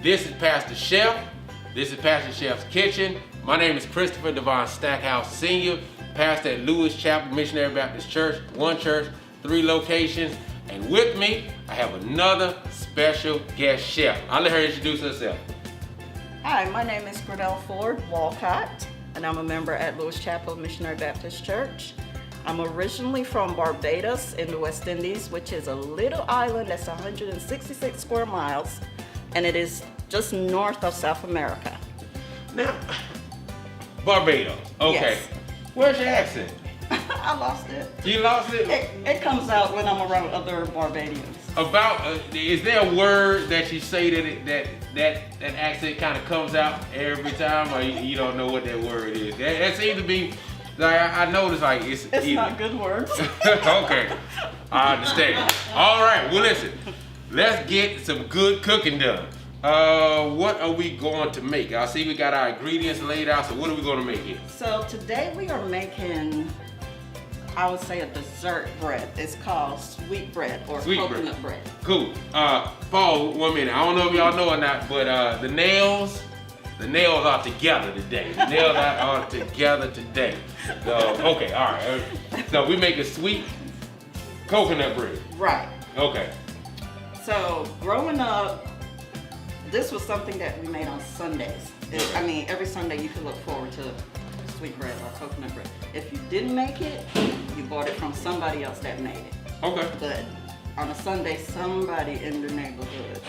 This is Pastor Chef. This is Pastor Chef's Kitchen. My name is Christopher Devon Stackhouse Sr., pastor at Lewis Chapel Missionary Baptist Church, one church, 3 locations. And with me, I have another special guest chef. I'll let her introduce herself. Hi, my name is Grenell Walcott, and I'm a member at Lewis Chapel Missionary Baptist Church. I'm originally from Barbados in the West Indies, which is a little island that's 166 square miles, and it is just north of South America. Now, Barbados. Okay. Yes. Where's your accent? I lost it. You lost it? It comes out when I'm around other Barbadians. Is there a word that you say that accent kind of comes out every time, or you don't know what that word is? That seems to be, like, I noticed, like, it's either. Not good words. Okay, I understand. All right, well, listen, let's get some good cooking done. What are we going to make? I see we got our ingredients laid out, so what are we going to make here? So today we are making, I would say, a dessert bread. It's called sweet bread or coconut bread. Cool. Paul, 1 minute. I don't know if y'all know or not, but the nails are together today. The nails are together today. So, okay, all right. So we make a sweet coconut bread. Right. Okay. So growing up, this was something that we made on Sundays. I mean, every Sunday you could look forward to sweet bread or coconut bread. If you didn't make it, you bought it from somebody else that made it. Okay. But on a Sunday, somebody in the neighborhood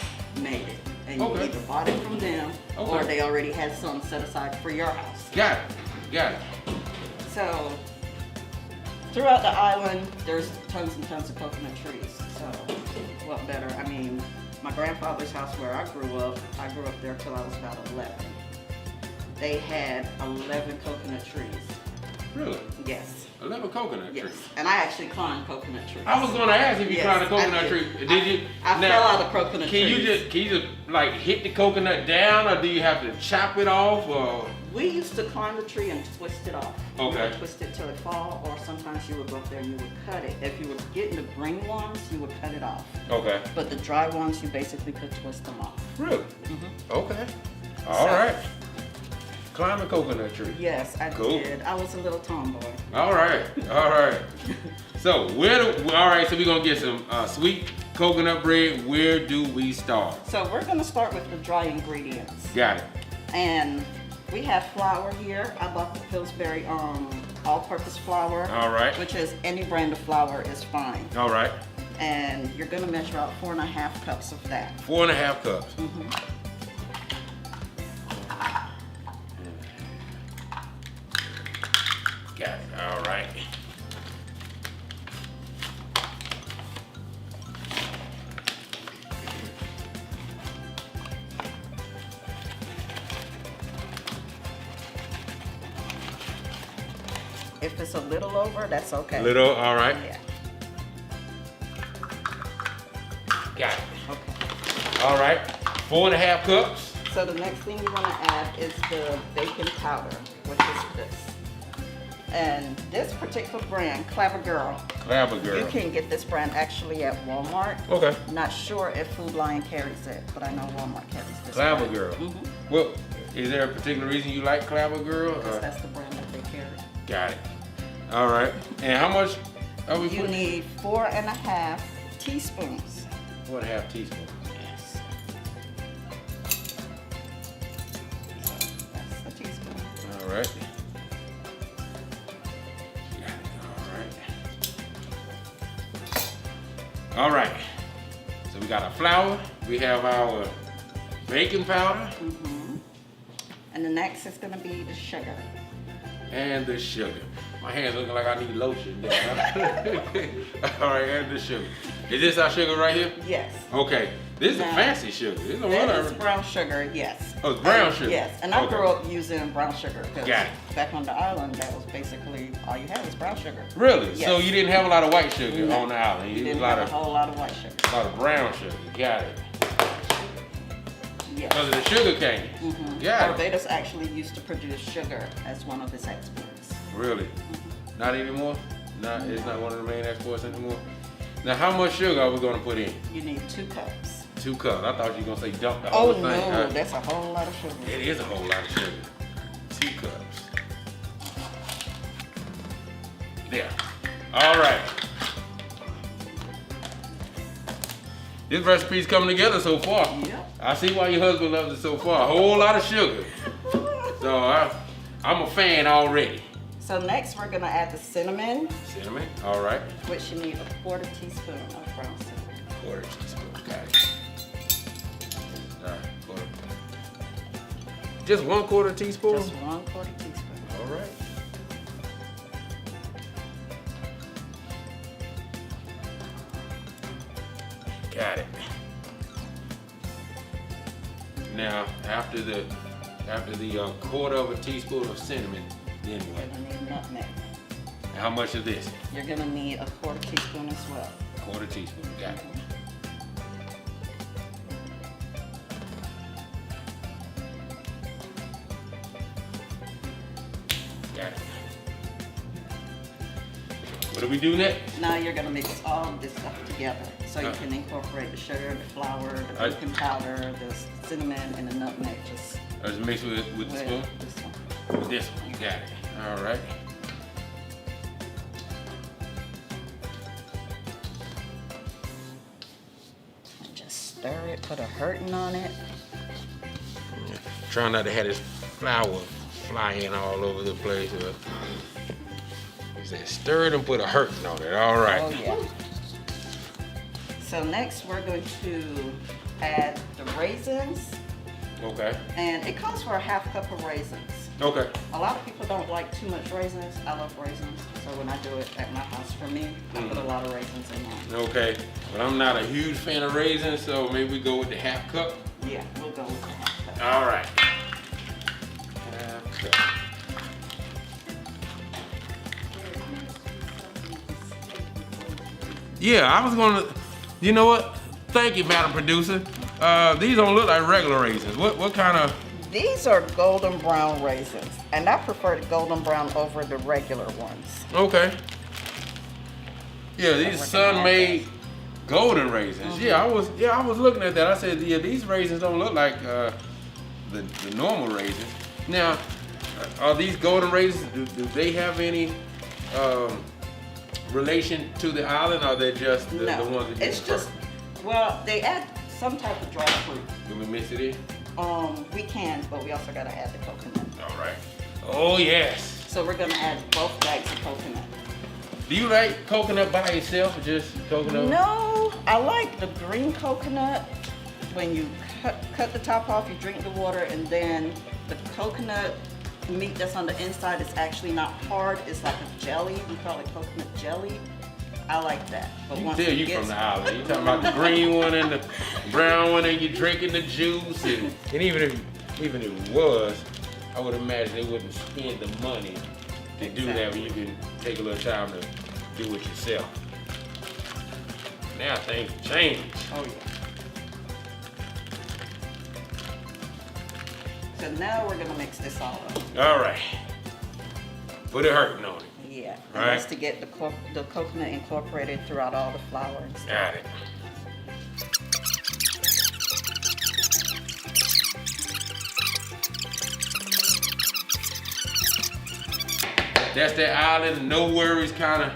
made it. And you either bought it from them or they already had some set aside for your house. Got it. So throughout the island, there's tons and tons of coconut trees. So what better? I mean, my grandfather's house where I grew up there till I was about 11. They had 11 coconut trees. Really? Yes. 11 coconut trees? Yes. And I actually climbed coconut trees. I was going to ask if you climbed a coconut tree. Did you? I fell out of coconut trees. Can you just like hit the coconut down, or do you have to chop it off, or? We used to climb the tree and twist it off. Okay. You would twist it till it fall, or sometimes you would go up there and you would cut it. If you were getting the green ones, you would cut it off. Okay. But the dry ones, you basically could twist them off. Really? Mm-hmm. Okay. All right. Climb a coconut tree. Yes, I did. I was a little tomboy. All right. So so we're gonna get some sweet coconut bread. Where do we start? So we're gonna start with the dry ingredients. Got it. And we have flour here. I bought the Pillsbury all-purpose flour. All right. Which is any brand of flour is fine. All right. And you're gonna measure out 4.5 cups of that. 4.5 cups. Mm-hmm. Got it. All right. If it's a little over, that's okay. Little, all right. Yeah. Got it. Okay. All right. 4.5 cups. So the next thing you want to add is the baking powder, which is this. And this particular brand, Clever Girl. You can get this brand actually at Walmart. Okay. Not sure if Food Lion carries it, but I know Walmart carries this. Clever brand. Girl. Mm-hmm. Well, is there a particular reason you like Clever Girl? Because that's the brand that they carry. Got it. All right. And how much are we You need 4.5 teaspoons. 4.5 teaspoons. Yes. That's a teaspoon. All right. All right. So we got our flour. We have our baking powder. Mm-hmm. And the next is going to be the sugar. And the sugar. My hands looking like I need lotion there. Huh? All right, and the sugar. Is this our sugar right here? Yes. Okay. This is a fancy sugar. This is It's brown sugar, yes. Oh, it's brown sugar? Yes, and I grew up using brown sugar. Got it. Back on the island, that was basically all you had was brown sugar. Really? Yes. So you didn't have a lot of white sugar on the island? You didn't have a whole lot of white sugar. A lot of brown sugar. Got it. Yes. Because of the sugar cane. Mm-hmm. Got it. Barbados actually used to produce sugar as one of its exports. Really? Mm-hmm. Not anymore? It's not one of the main exports anymore? Now, how much sugar are we going to put in? You need 2 cups. 2 cups. I thought you were gonna say dump the whole Oh thing. no, that's a whole lot of sugar. It is a whole lot of sugar. 2 cups. There. All right. This recipe's coming together so far. Yep. I see why your husband loves it so far. A whole lot of sugar. So I'm a fan already. So next we're gonna add the cinnamon, Cinnamon, all right. which you need a 1/4 teaspoon of brown cinnamon. 1/4 teaspoon, got it. All right, 1/4. Just 1/4 teaspoon? Just 1/4 teaspoon. All right. Got it. Now, after the 1/4 teaspoon of cinnamon, then You're what? gonna need nutmeg. How much of this? You're gonna need a 1/4 teaspoon as well. 1/4 teaspoon, got it. Got it. What do we do next? Now you're gonna mix all of this stuff together so you can incorporate the sugar, the flour, the baking powder, the cinnamon, and the nutmeg. Just mix with the spoon? This one. With this one, you got it. All right. And just stir it, put a hurting on it. Trying not to have this flour flying all over the place. He said, stir it and put a hurting on it. All right. Oh yeah. So next we're going to add the raisins, Okay. and it calls for a 1/2 cup of raisins. Okay. A lot of people don't like too much raisins. I love raisins, so when I do it at my house for me, I put a lot of raisins in mine. Okay. But I'm not a huge fan of raisins, so maybe we go with the 1/2 cup. Yeah, we'll go with the 1/2 cup. All right. 1/2 cup. Yeah, I was gonna, you know what? Thank you, Madam Producer. These don't look like regular raisins. What kind of? These are golden brown raisins, and I prefer the golden brown over the regular ones. Okay. Yeah, these we're gonna sun-made golden raisins. Yeah, I was looking at that. I said, yeah, these raisins don't look like the normal raisins. Now, are these golden raisins? Do they have any relation to the island, or are they just the ones that you it's prefer? just, well, they add some type of dry fruit. Can we mix it in? We can, but we also gotta add the coconut. All right. Oh yes. So we're gonna add both bags of coconut. Do you like coconut by itself, or just coconut? No, I like the green coconut. When you cut the top off, you drink the water, and then the coconut meat that's on the inside is actually not hard. It's like a jelly. We call it coconut jelly. I like that. But You once tell it you gets- from the island. You talking about the green one and the brown one, and you drinking the juice, and even if it was, I would imagine they wouldn't spend the money to do that when you can take a little time to do it yourself. Now things change. Oh yeah. So now we're gonna mix this all up. All right. Put a hurting on it. Yeah. And Right. that's to get the coconut incorporated throughout all the flour and stuff. Got it. That's that island, no worries kind of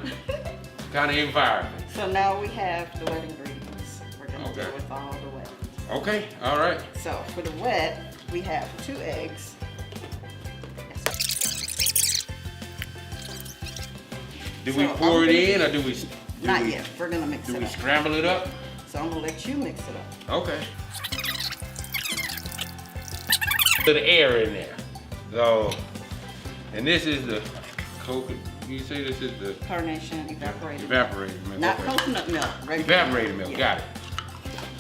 environment. So now we have the wet ingredients. We're gonna Okay. go with all the wet. Okay, all right. So for the wet, we have 2 eggs. Do we So, pour I'm it gonna in, do- or do we? Not yet. We're gonna mix Do it we up. scramble it up? So I'm gonna let you mix it up. Okay. Put the air in there. So, and this is the coconut. You say this is the Carnation evaporated. evaporated milk. Not okay. coconut milk. Regular Evaporated milk. Yeah. Got it.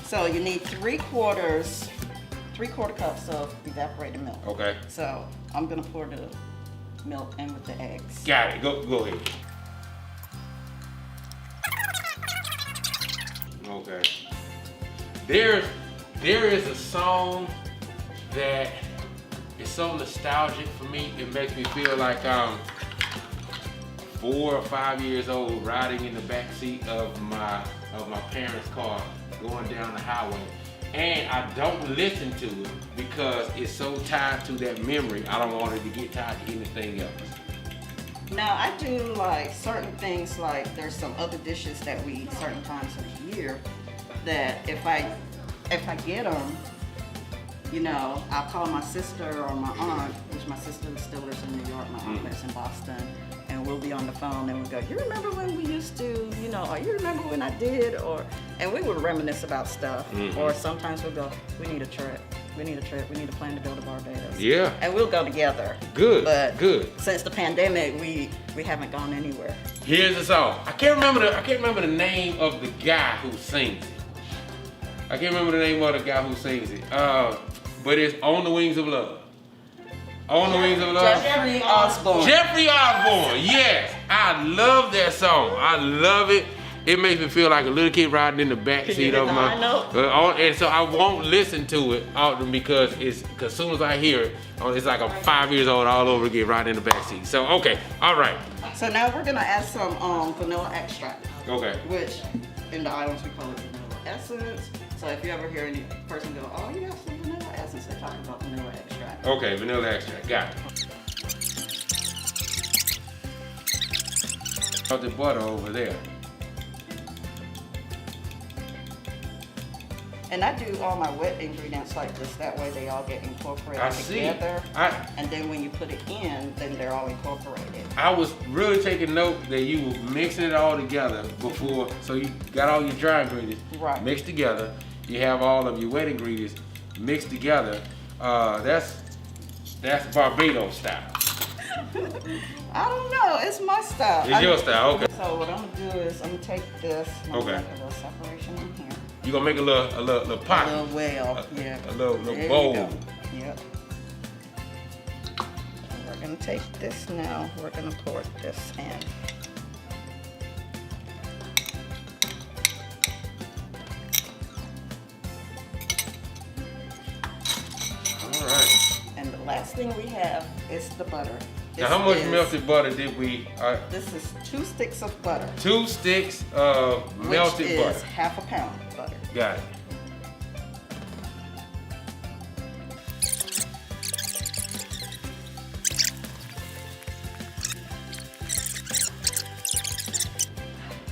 So you need 3/4 cups of evaporated milk. Okay. So I'm gonna pour the milk in with the eggs. Got it. Go ahead. Okay. There is a song that is so nostalgic for me. It makes me feel like I'm 4 or 5 years old, riding in the back seat of my parents' car, going down the highway, and I don't listen to it because it's so tied to that memory. I don't want it to get tied to anything else. Now I do like certain things, like there's some other dishes that we eat certain times of the year that if I get them, you know, I'll call my sister or my aunt, which my sister still lives in New York, my aunt lives in Boston, and we'll be on the phone and we'll go, you remember when we used to, you know, or you remember when I did, and we would reminisce about stuff. Or sometimes we'll go, we need a trip. We need to plan to go to Barbados. Yeah. And we'll go together. Good, But good. since the pandemic, we haven't gone anywhere. Here's the song. I can't remember the name of the guy who sings it. I can't remember the name of the guy who sings it. But it's On the Wings of Love. On the Wings of Love. Jeffrey Osborne. Jeffrey Osborne, yes. I love that song. I love it. It makes me feel like a little kid riding in the back seat of my. And so I won't listen to it often because as soon as I hear it, it's like I'm 5 years old all over again riding in the back seat. So okay, all right. So now we're gonna add some vanilla extract. Okay. Which in the islands we call it vanilla essence. So if you ever hear any person go, oh, you have some vanilla essence, they're talking about vanilla extract. Okay, vanilla extract, got it. The butter over there. And I do all my wet ingredients like this, that way they all get incorporated together. And then when you put it in, then they're all incorporated. I was really taking note that you were mixing it all together before, so you got all your dry ingredients mixed together. You have all of your wet ingredients mixed together. That's Barbados style. I don't know, it's my style. It's your style, okay. So what I'm gonna do is I'm gonna take this, I'm gonna make a little separation in here. You're gonna make a little pot. A little well, yeah. A little There bowl. you go. Yep. And we're gonna take this now, we're gonna pour this in. All right. And the last thing we have is the butter. Now, how much melted butter did we? This is 2 sticks of butter. 2 sticks of melted butter. Which is ½ a pound of butter. Got it.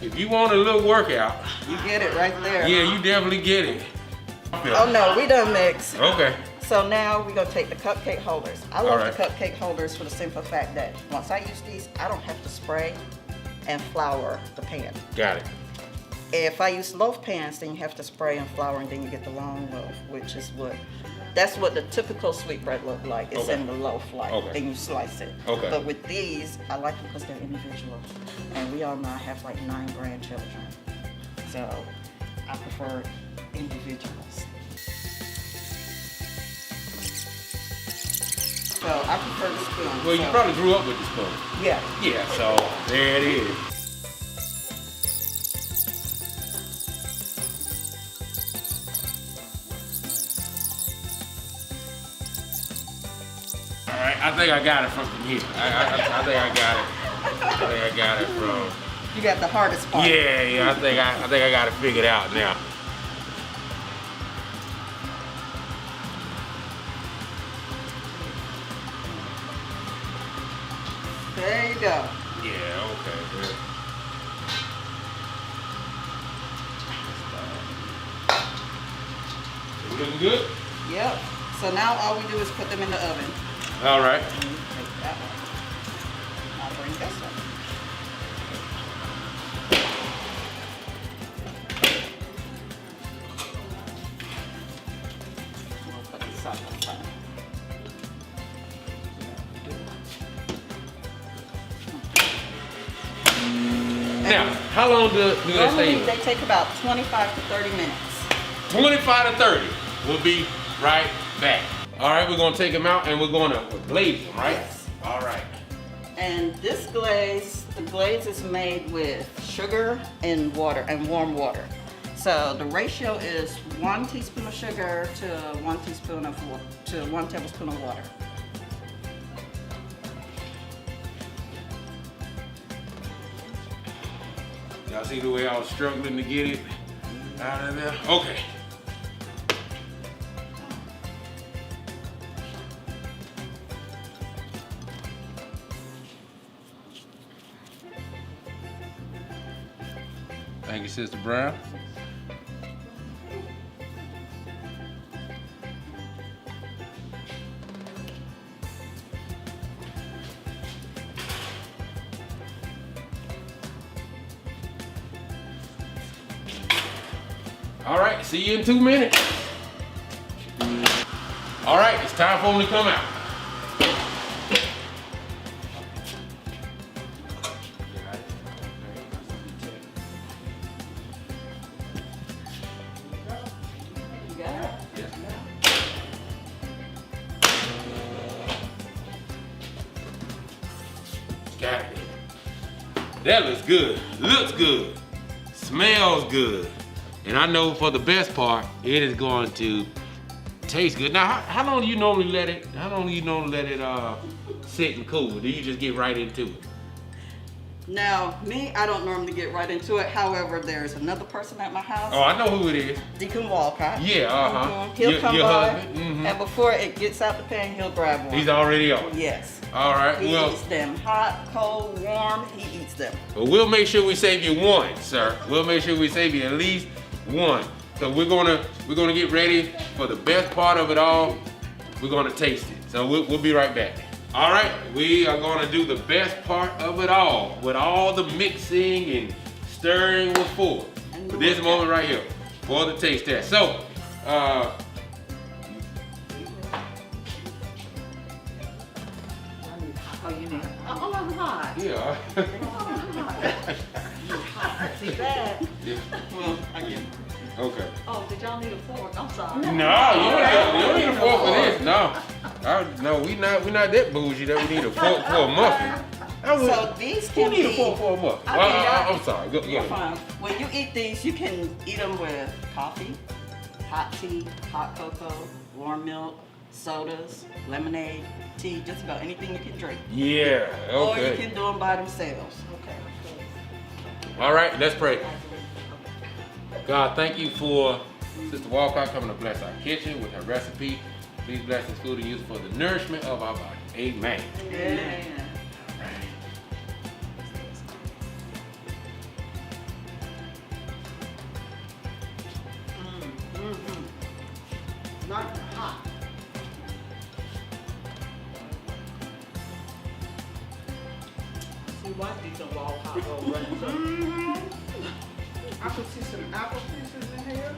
If you want a little workout, you get it right there. Yeah, you definitely get it. Oh no, we done mixed. Okay. So now we're gonna take the cupcake holders. I love right. the cupcake holders for the simple fact that once I use these, I don't have to spray and flour the pan. Got it. If I use loaf pans, then you have to spray and flour, and then you get the long loaf, which is that's what the typical sweetbread look like. It's in the loaf like, and you slice it. Okay. But with these, I like them because they're individual. And we all know I have like 9 grandchildren. So I prefer individuals. So I prefer the spoon. Well, you probably grew up with the spoon. Yeah. Yeah, so there it is. All right, I think I got it from here. I think I got it. I think I got it from. You got the hardest part. Yeah, I think I got it figured out now. There you go. Yeah, okay, good. Looking good? Yep. So now all we do is put them in the oven. All right. And you take that one. I'll bring this one. We'll put this on the side. Now, how long do they stay? Normally they take about 25 to 30 minutes. 25 to 30. We'll be right back. All right, we're gonna take them out and we're gonna glaze them, right? Yes. All right. And this glaze, the glaze is made with sugar and water and warm water. So the ratio is 1 teaspoon of sugar to 1 teaspoon of water, to 1 tablespoon of water. Y'all see the way I was struggling to get it out of there? Okay. Thank you, Sister Brown. All right, see you in 2 minutes. All right, it's time for them to come out. Got it. That looks good. Looks good. Smells good. And I know for the best part, it is going to taste good. Now, how long do you normally let it? How long do you normally let it sit and cool? Do you just get right into it? Now, me, I don't normally get right into it. However, there's another person at my house. Oh, I know who it is. Deacon Walcott. Yeah, He'll come your by, husband. Mm-hmm. and before it gets out the pan, he'll grab one. He's already on. Yes. All right. He Well, eats them hot, cold, warm. He eats them. but we'll make sure we save you one, sir. We'll make sure we save you at least one. So we're gonna get ready for the best part of it all. We're gonna taste it. So we'll be right back. All right, we are gonna do the best part of it all with all the mixing and stirring was for. For this moment right here, for the taste test. So, Oh, you need. Oh, I'm hot. yeah. See that? Yeah. Well, I get it. Okay. Oh, did y'all need a fork? I'm sorry. No, you don't need a fork for this. No, no, we not that bougie that we need a fork for a muffin. So these Who can need a be. fork for a muffin? I mean, I'm sorry. Go You're ahead. fine. When you eat these, you can eat them with coffee, hot tea, hot cocoa, warm milk, sodas, lemonade, tea, just about anything you can drink. Yeah. Or you Okay. can do them by themselves. Okay. All right. Let's pray. God, thank you for Sister Walcott coming to bless our kitchen with her recipe. Please bless this food and use it for the nourishment of our body. Amen. Yeah. Not hot. See why Deacon Walcott go running. I can see some apple pieces in here.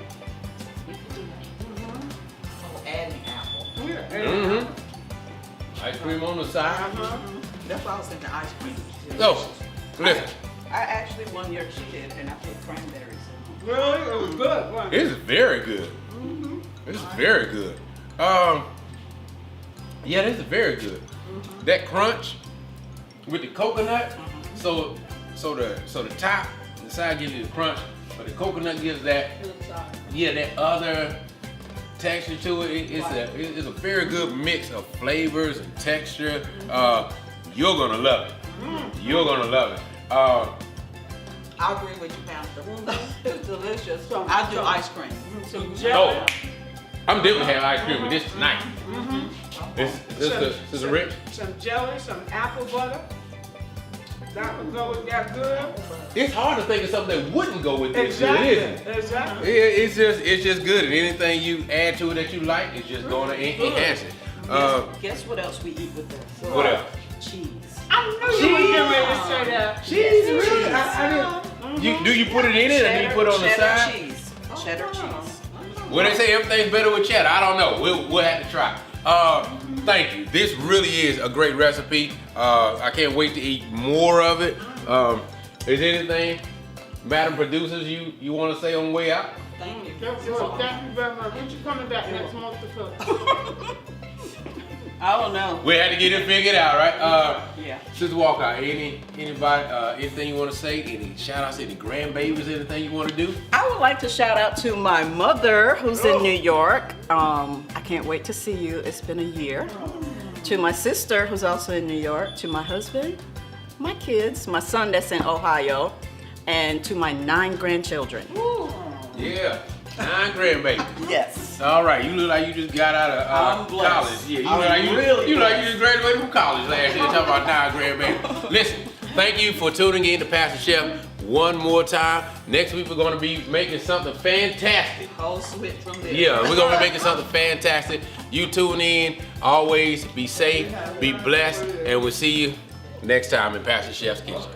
Oh, adding apple. Yeah. Mm-hmm. Ice cream on the side. That's why I was thinking ice cream. So, listen, I actually one year cheated and I put cranberries in. Really? It was good, wasn't it? this is very good. This is very good. Yeah, this is very good. That crunch with the coconut, so the top, the side gives you the crunch, but the coconut gives that, yeah, that other texture to it. It's a very good mix of flavors and texture. You're gonna love it. You're gonna love it. I agree with you, Pastor. It's delicious. Some- I do some- ice cream. Some jelly. Oh, I'm definitely having ice cream with this tonight. This is rich. Some jelly, some apple butter. That would go with that good. It's hard to think of something that wouldn't go with this, Exactly. isn't it? Exactly. It's just good, and anything you add to it that you like is just going to enhance it. Guess what else we eat with this? What else? Cheese. I knew you were getting ready to say that. Cheese, really? I didn't. Do you put it in it, or do you put it on the cheddar side? cheese. Cheddar cheese. Well, they say everything's better with cheddar. I don't know. We'll have to try. Thank you. This really is a great recipe. I can't wait to eat more of it. Is there anything, Madam Producers, you want to say on the way out? Thank you. Thank you very much. When you coming back next month to cook? I don't know. We had to get it figured out, right? Yeah. Sister Walcott, anybody, anything you want to say? Any shout outs, any grandbabies, anything you want to do? I would like to shout out to my mother who's in New York. I can't wait to see you. It's been a year. To my sister who's also in New York. To my husband, my kids, my son that's in Ohio, and to my 9 grandchildren. Yeah, 9 grandbabies. Yes. All right, you look like you just got out I'm of blessed. college. Yeah, you I'm look like really you blessed. just graduated from college last year. Talking about 9 grandbabies. Listen, thank you for tuning in to Pastor Chef one more time. Next week we're gonna be making something fantastic. Whole switch from there. Yeah, we're gonna be making something fantastic. You tune in. Always be safe, be blessed, and we'll see you next time in Pastor Chef's Kitchen.